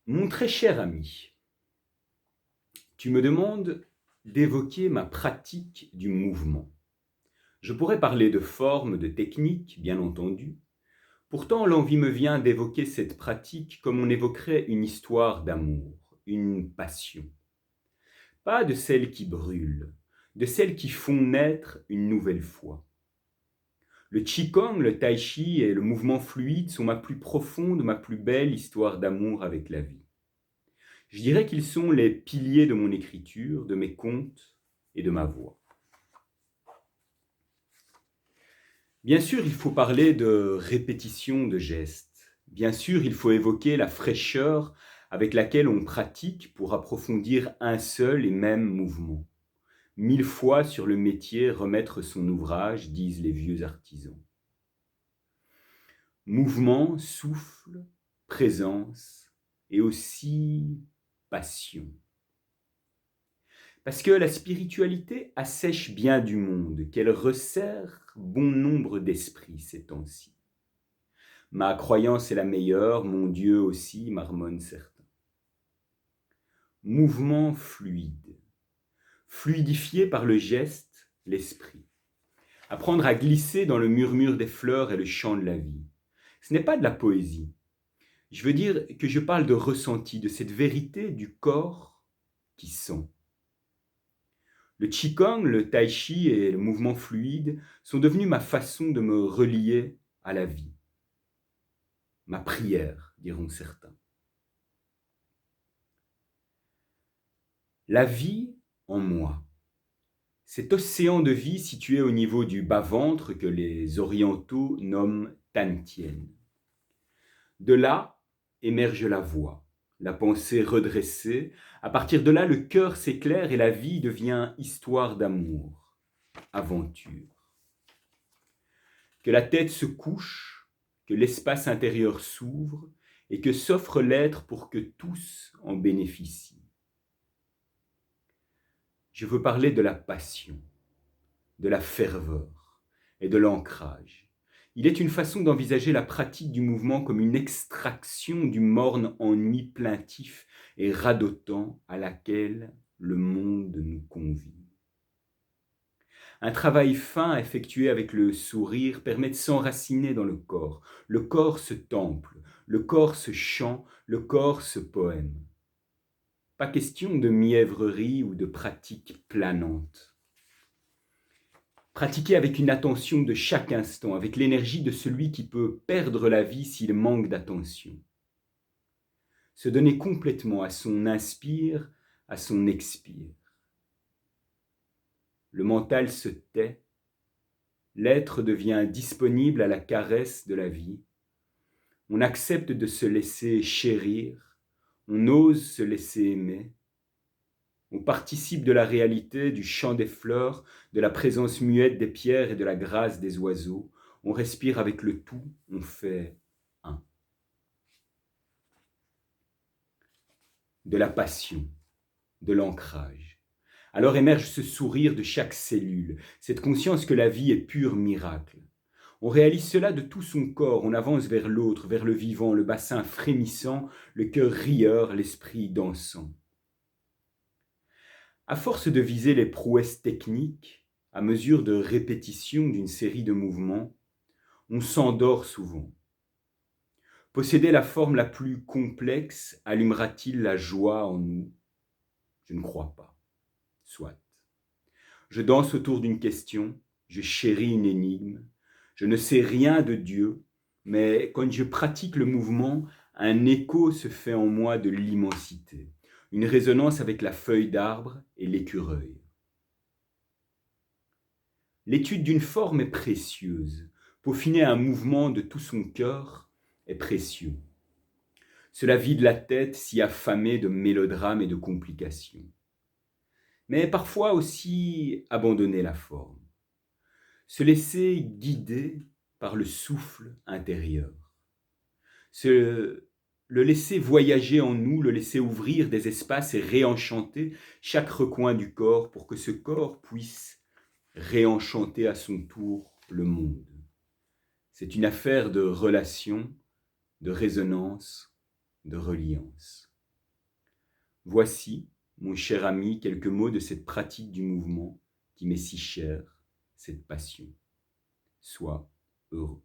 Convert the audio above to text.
Mon très cher ami, tu me demandes d'évoquer ma pratique du mouvement. Je pourrais parler de forme, de technique, bien entendu. Pourtant, l'envie me vient d'évoquer cette pratique comme on évoquerait une histoire d'amour, une passion. Pas de celles qui brûlent, de celles qui font naître une nouvelle foi. Le Qigong, le Tai Chi et le mouvement fluide sont ma plus profonde, ma plus belle histoire d'amour avec la vie. Je dirais qu'ils sont les piliers de mon écriture, de mes contes et de ma voix. Bien sûr, il faut parler de répétition de gestes. Bien sûr, il faut évoquer la fraîcheur avec laquelle on pratique pour approfondir un seul et même mouvement. 1000 fois sur le métier remettre son ouvrage, disent les vieux artisans. Mouvement, souffle, présence et aussi passion. Parce que la spiritualité assèche bien du monde, qu'elle resserre bon nombre d'esprits ces temps-ci. Ma croyance est la meilleure, mon Dieu aussi, marmonnent certains. Mouvement fluide, fluidifié par le geste, l'esprit. Apprendre à glisser dans le murmure des fleurs et le chant de la vie. Ce n'est pas de la poésie. Je veux dire que je parle de ressenti, de cette vérité du corps qui sent. Le Qigong, le Tai Chi et le mouvement fluide sont devenus ma façon de me relier à la vie. Ma prière, diront certains. La vie en moi. Cet océan de vie situé au niveau du bas-ventre que les orientaux nomment Tantien. De là émerge la voix, la pensée redressée. À partir de là, le cœur s'éclaire et la vie devient histoire d'amour, aventure. Que la tête se couche, que l'espace intérieur s'ouvre et que s'offre l'être pour que tous en bénéficient. Je veux parler de la passion, de la ferveur et de l'ancrage. Il est une façon d'envisager la pratique du mouvement comme une extraction du morne ennui plaintif et radotant à laquelle le monde nous convie. Un travail fin effectué avec le sourire permet de s'enraciner dans le corps. Le corps se temple, le corps se chant, le corps se poème. Pas question de mièvrerie ou de pratique planante. Pratiquer avec une attention de chaque instant, avec l'énergie de celui qui peut perdre la vie s'il manque d'attention. Se donner complètement à son inspire, à son expire. Le mental se tait, l'être devient disponible à la caresse de la vie. On accepte de se laisser chérir, on ose se laisser aimer. On participe de la réalité, du chant des fleurs, de la présence muette des pierres et de la grâce des oiseaux. On respire avec le tout, on fait un. De la passion, de l'ancrage. Alors émerge ce sourire de chaque cellule, cette conscience que la vie est pur miracle. On réalise cela de tout son corps, on avance vers l'autre, vers le vivant, le bassin frémissant, le cœur rieur, l'esprit dansant. À force de viser les prouesses techniques, à mesure de répétition d'une série de mouvements, on s'endort souvent. Posséder la forme la plus complexe allumera-t-il la joie en nous? Je ne crois pas. Soit. Je danse autour d'une question, je chéris une énigme, je ne sais rien de Dieu, mais quand je pratique le mouvement, un écho se fait en moi de l'immensité, une résonance avec la feuille d'arbre et l'écureuil. L'étude d'une forme est précieuse, peaufiner un mouvement de tout son cœur est précieux. Cela vide la tête si affamée de mélodrames et de complications. Mais parfois aussi abandonner la forme. Se laisser guider par le souffle intérieur. Le laisser voyager en nous, le laisser ouvrir des espaces et réenchanter chaque recoin du corps pour que ce corps puisse réenchanter à son tour le monde. C'est une affaire de relation, de résonance, de reliance. Voici, mon cher ami, quelques mots de cette pratique du mouvement qui m'est si chère, cette passion. Sois heureux.